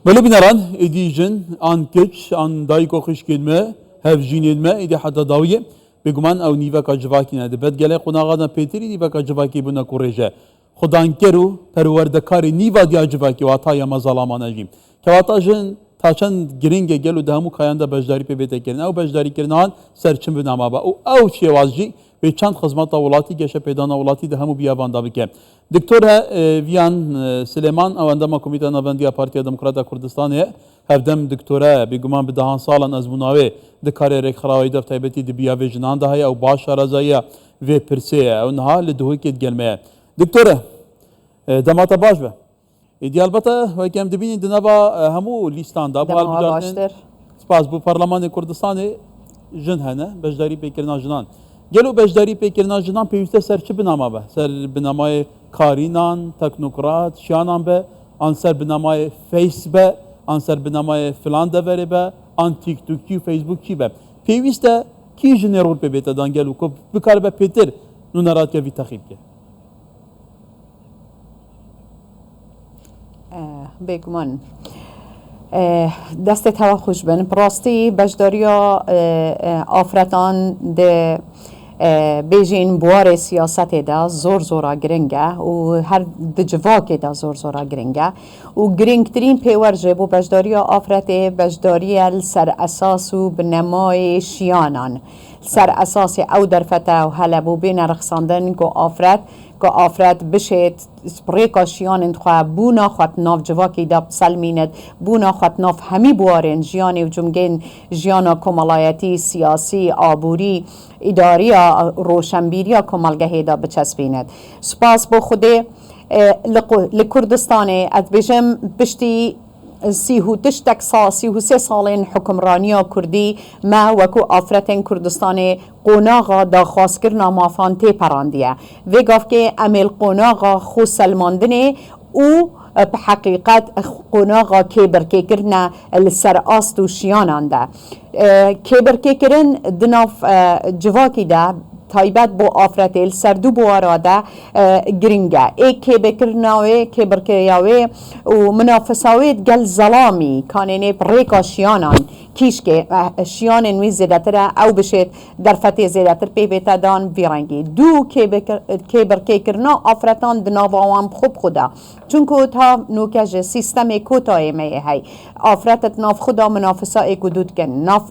بله بینران ایدیجن آن کچ آن دایکو خوش کدمه هفجینید ما ایدی حتی داویه بگمان او نیوه که جواکی نده بد گله قناغانا پیتری نیوه که جواکی بنا کوریجه خدان کرو پروردکاری نیوه دیا جواکی و عطای مظلمان جیم که واتا جن تا چند گرینگ گلو دهمو کایانده بجداری پی بیت کردن او بجداری کردن سرچم بنامه با او چی وازجی به چند خدمات ولاتی گشه پیدان ولاتی دهمو بیابان دابکه دکتر ویان سلیمان اواندما کمیته نوندیا پارتیا دموکراتا کردستانه هفدم دکتوره بگمان به دهان سالان از مناوی دکاره رک خراوی دف تایبتی دی بیاوی جنان دهایی او باش رضایی و پرسیه او نها لدهوی کت گلمه دکتوره دماتا باش به ایدی البته وای کم دبینی دنبا همو لیستان دا دماغ باشتر سپاس بو پارلمان کردستان جن هنه بجداری پیکرنا جنان گلو بجداری پیکرنا جنان پیوسته سر چه بنامه به سر بنامه کارینان تکنوکرات شیانان به آن سر بنامه فیس به آن سر بنامه فلان دوره به آن تیک توکی و فیسبوکی به پیوسته کی جنه رول پی بیتا دان گلو که بکار به پیتر نونرات که وی تخیب که بگمان دست توا خوش بن براستی بجداریا آفرتان ده بیجین بوار سیاست دا زور زورا گرنگه و هر دجواک دا زور زورا گرنگه و گرنگترین پیورجه بو بجداریا آفرت بجداریا سر اساس و بنمای شیانان سر اساس او درفته و هلبو بین رخصاندن که آفرت بشید ریکا شیان انتخواه بونا خواه ناف جواکی دا سلمینت بونا خواه ناف همی بوارن جیانی و جمگین جیانا کمالایتی سیاسی آبوری اداری روشنبیری کمالگهی دا بچسبیند سپاس بو خوده لکردستان از بجم پشتی سی سالین حکمرانی کردی ما وکو آفرتن کردستان قوناغا دا خواست کرنا مافان تی پراندیه و گفت که امیل قوناغا خو سلماندنه او به حقیقت قوناغا که برکی کرنا لسر آست و شیانان ده که برکی کرن دناف جواکی ده تایبت بو آفرتیل سردو بواراده گرینگه ای که بکرناوی که برکریاوی و منافساوی گل ظلامی کانینه پریکا شیانان کیش که شیانن وی زیدتر او بشید در فتح زیدتر پی بیتا دان ویرنگی دو که برکی کرنا آفرتان دناوام خوب خودا چونکو تا نوکج سیستم کوتای میه های آفرتت ناف خدا منافسا ای کدود کن ناف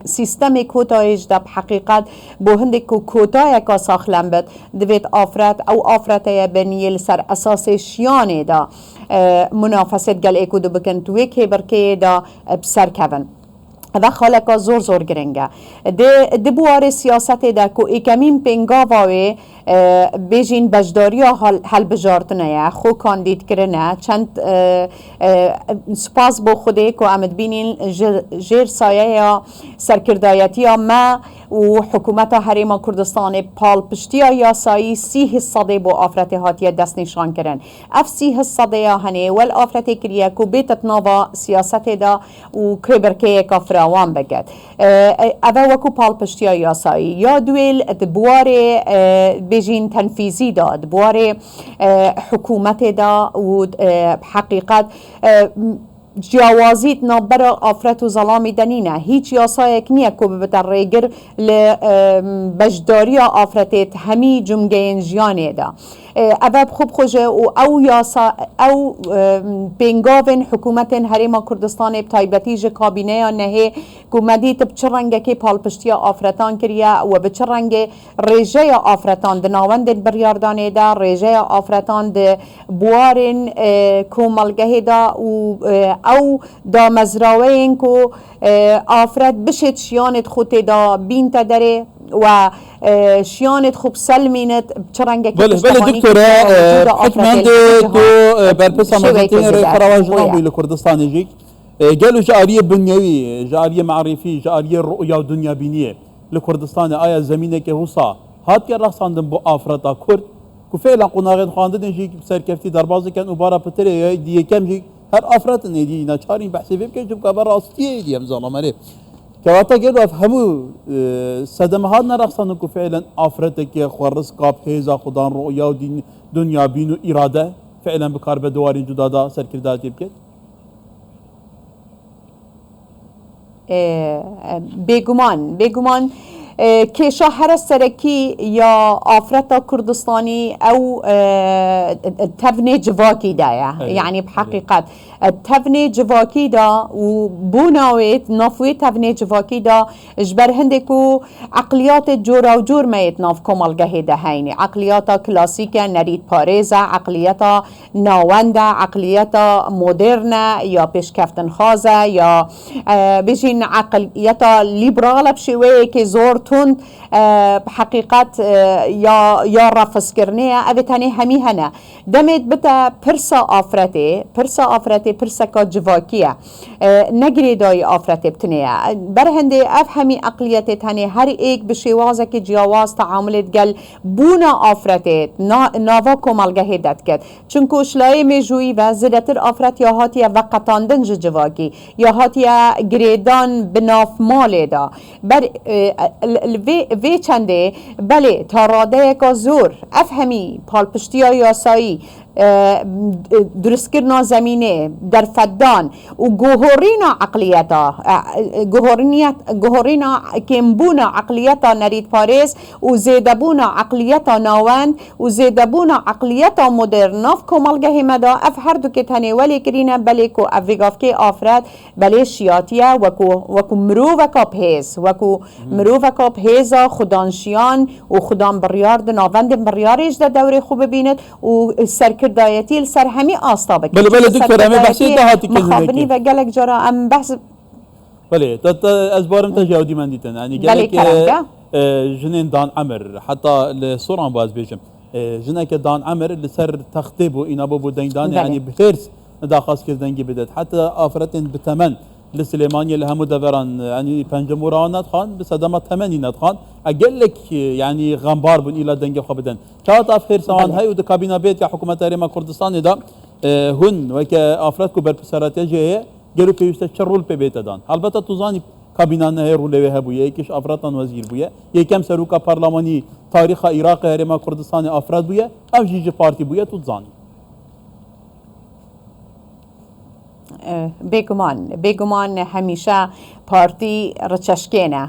سیستم کوتایش در حقیقت با هندی که کوتای که ساخلم بد دوید آفرت او آفرتای بنیل سر اساس شیانه دا منافست گل ایکو دو بکن توی که برکه دا بسر کون و خالقا زور گرنگه ده بوار سیاست ده که ایکمین پنگاواوی بیجین بجداری حل بجارتنه خو کاندید کرنه چند سپاس بو خوده که امد بینین جیر سایه یا سرکردایتی ما و حکومت حریم کردستان پال پشتی یاسایی 30% بو آفرت هاتی دست نشان کرن اف 30% یا هنه ول آفرت کریه که بیتت نوا سیاست دا و کربرکه کافراوان بگد اوه وکو پال پشتی یاسایی یا دویل دبوار بیجین تنفیزی دا دبوار حکومت دا و حقیقت جوازیت نابر آفرت و ظلامی دنینه هیچ یاسایک نیه که ببتر ریگر لبجداری آفرتت همی جمگین جیانه ده اواب خوب خوشه او یاسا او پینگاون حکومت حریم کردستان بتایبتی ج کابینه یا نهی که مدیت بچرنگه که پالپشتی آفرتان کریه و بچرنگه ریجه آفرتان دناوند بریاردانه ده ریجه آفرتان ده بوارن کومالگه ده او دا مزراوین که آفرت بشت شیانت خود دا بینت داره و شیانت خوب سلمینت چرنگه بله دکتوره حکمند تو برپس آمازتین روی خرواجنان بیل کردستانی جیک گلو جاری بنیوی جاری معرفی جاری رؤیا دنیا بینیه لکردستان آیا زمینه که حسا هات که رخصاندن با آفرتا کرد که فعلا قناغت خواندن جیک سرکفتی دربازه کن و بارا پتره دیگه کم جیک هر آفرت نیدی نچارین بحثی بکن جب که برا راستیه دیم ظالمانه که واتا گلو همو صدمه ها نرخصانو که فعلا آفرته که خورس قاب هیزا خدان رؤیا و دنیا بین و اراده فعلا بکار به دوارین جدا دا سرکرداتی بکن بێگومان کێشا هەرە سەرەکی یا ئافرەتە کوردستانی ئەو تەڤنێ جڤاکیدایە یعنی بحقیقت تەڤنێ جڤاکیدا و بۆ ناوێت نافوێ تەڤنێ جڤاکیدا ji ber هەندێک و عقلیاتê جۆرا و جۆر مەیت ناv کۆمەڵگەهê de هەینێ عقلیاتا کلاسیکە نەریت پارێزە عقلیەتا ناوەندە عقلیەتا مۆدێرنە یا پێشکەفتنخوازە یا بژین عقلیەتا لیبرالە bi şێوەیەکê زۆر تند بحقیقت یا ڕەفزکردنەیە ئەvê tenê hemî hene demێت bite pirsa afretê pirseka civakî ye ne girêdayî afretê bitinêye ber hindê ev hemî eqliyetê tenê her êk bi şêwazekî ciyawaz teamülê digel bûna afretê nava komelgehê de dikir çunku şilayê mêjûyî ve zêdetir afret ya hatiye veqetandin ji civakî ya hatiye girêdan bi nav malê da ber vê çendê belê ta radeyeka zor ev hemî palpiştiya yasayî درستکردنا زمینه در فدان و گوهرینا عقلیتا گوهرینا کمبونا عقلیتا نرید پاریس و زیدبونا عقلیتا ناوند و زیدبونا عقلیتا مدرن ناف کمالگه مدا اف هر دو که تنولی کرینه بلی کو افریگاف که آفرد بلی شیاتیه وکو مروفکا بهیز وکو مروفکا بهیزا خدانشیان و خدان بریار ناوند بریاریش ده دوری خوب ببیند و سرکر دایتی سر همی آستا بکن بله دکتر همه بحثی دهاتی مخابنی و گلک جرا ام بحث بله از بارم تجاودی من دیتن یعنی گلک جنین دان عمر حتی لسوران باز بیشم جنه که دان عمر لسر تخته بو اینا بو دیندان یعنی بهرس نداخاص کردنگی بدد حتی آفرتن بتمن لسليمانية لهم دوران يعني بنجموران ندخان بصدمة ثمانين ندخان أقلك يعني غنبار بن إلى دنجة خبدن كات أفخر سوان هاي ود كابينة بيت يا حكومة ريما كردستان دا هن وك أفرادكو بربسارات جاية جلو بيوست شرول ببيت دان البته توزاني كابينة هاي رولة هبوية يكش أفرادان وزير بوية يكم سروكا برلماني تاريخ العراق ريما كردستان أفراد بوية أو جيجي بارتي بوية توزاني بێگومان هەمیشە پارتی ڕچەشکێنە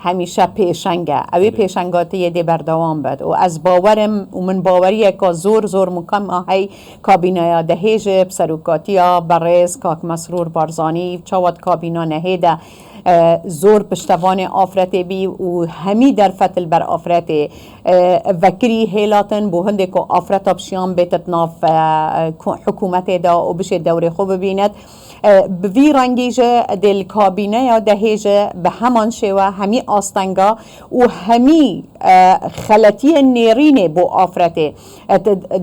هەمیشە پێشەنگە ئەوێ پێشەنگاتیە دێ بەردەوام بێت و ئەس باوەرم و من باوەریەکە زۆر مکەم ئاهەی کابینەیە دەهێژە سەرۆکاتیە بەڕێز کاک مەسرور بارزانی چاوەت کابینە نەهێدە زۆر پشتوان ئافرەتێ بی و هەمی دەرفەتل بەر ئافرەتێ vekirî hêlatin bû hindێk ku afreta pişiyan bêtit nav hikûmetê da û bişê dewrê xwe bibînet bi vî rengî jî dê li kabîneya dehê jî bi heman şêwe hemî astenga û hemî xeletiyên nêrînê bû afretê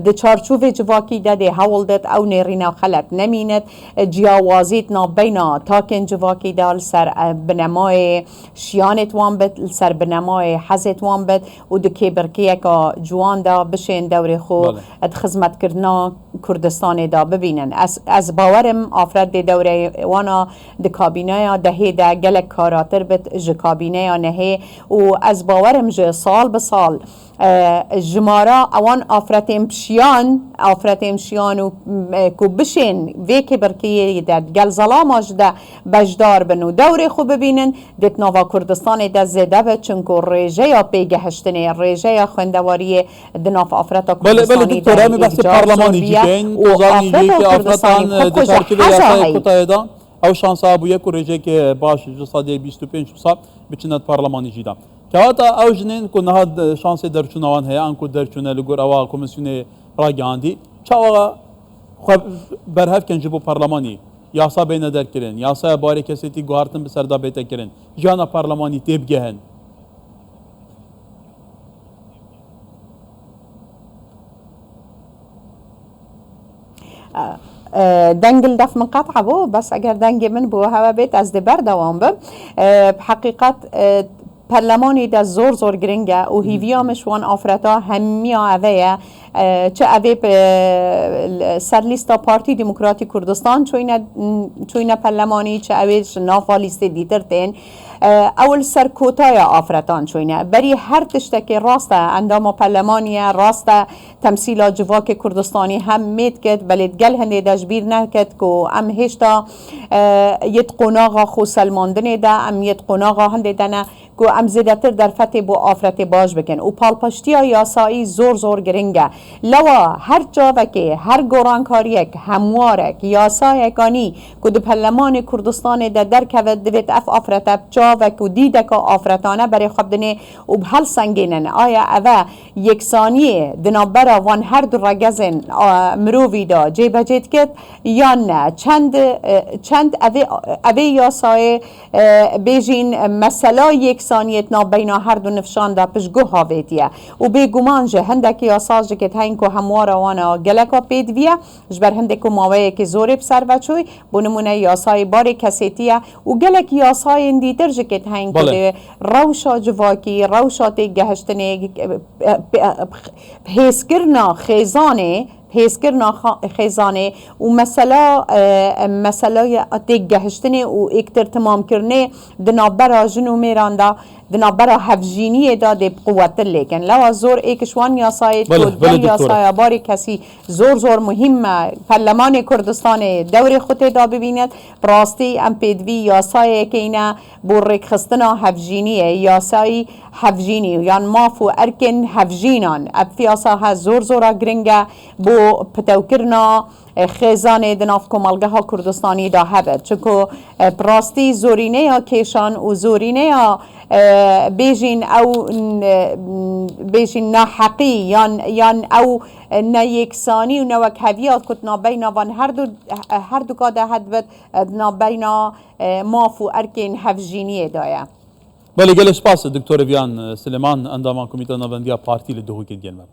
di çarçûvê civakî de dê hewl dit ew nêrîna xelet nemînet ciyawazît navbeyna takên civakî de li ser binemayê şiyanê wan bit li ser binemayê hezê wan bit û di kêbirkiyeka ciwan da bişên dewrê xwe di xizmetkirina Kurdistanê da bibînin ez bawerim afret dê dewrê wana di kabîneya dehê de gelek karatir bit ji kabîneya nehê û ez bawerim ji sal bi sal جمارا اوان آفرتیم شیان و کو بشین وی که برکیه داد گل ظلاماش ده بجدار بنو دوری خوب ببینن دیت نوا کردستان ده زده به چونکو ریجه یا پیگه هشتنه ریجه یا خوندواری دناف آفرتا کردستانی ده بله بحث پارلمانی جیگین وزانی جوی که آفرتان ده ترکیب یاسای کتای ده او شانس آبویه که ریجه که باش جسادی 25 سال بچند پارلمانی جیدم که حتی او جنین که نهاد شانس درچونوان هیا انکو درچونه لگور اوا کمیسیون راگاندی چه آقا برهف کنجی بو پارلمانی یاسا بین در کرن یاسا باری کسی تی گوهرتن به سردا بیت کرن جانا پارلمانی تیب گهن دنگل دف من قطعه بو بس اگر دنگ من بو هوا بیت از دبر دوام بم بحقیقت پرلمانی دا زور گرنگه و هیویامش وان آفرتا همیا اوه چه اوه سر لیستا پارتی دموکراتی کردستان چوینه پرلمانی چه اوهش نافا لیست دیتر تین اول سرکوتای آفرتان چوینه بری هر تشتکی راسته اندام پرلمانیه راسته تمثیل جواک کردستانی هم مید کد بلید گل هنده دجبیر نکد که ام هشتا ید قناغا خو سلماندنه ده ام ید قناغا هنده دنه که ام زیدتر در فتح بو آفرت باش بکن و پالپشتی ها یاسایی زور گرنگه لوا هر جاوکه هر گورانکاریک هموارک یاسایکانی که دو پرلمان کردستان ده درکوید دوید اف آفرت جاوک و دیدک آفرتانه برای خبدنه و بحل سنگینن آیا اوه یکسانی دنابرا وان هر دو رگزن مرووی دا جیبه جید کد یا نه چند اوه یاسای بیجین مسئله یکسانیت نابینا هر دو نفشان دا پشگو هاویتیه و بگمان جه هندک یاساج که هین که هموارا وانا گلکا پیدویه جبر هندک ماوه که زوری بسر بچوی بونمونه یاسای باری کسیتیه و گلک یاسای اندیتر جه که هین که روشا جواکی روشا تیگ گهشتنه حیث خیزانه و مسئله تیگ گهشتنه و اکتر تمام کرنه دنابرا جنو میرانده دنابرا هفجینی داده بقوت لیکن لوا زور ایکشوان یاسای تودگل یاسای باری کسی زور مهمه پرلمان کردستان دور خود دا ببیند براستی ام پیدوی یاسای که اینه بورک خستنا هفجینیه یاسای هفجینی یان مافو ارکن هفجینان اب فیاسا ها زور گرنگه بو پتوکرنا خیزان دناف کمالگه ها کردستانی دا هبت چکو براستی زورینه ها کشان و زورینه ها بیجین نحقی یان او نیکسانی و نوک هویات کتنا بینا وان هر دو کاده هدوت بینا مافو ارکین هفجینیه دایا بله گل سپاس دکتور ویان سلیمان اندامان کمیته نوندیا پارتی لدهو که گلمه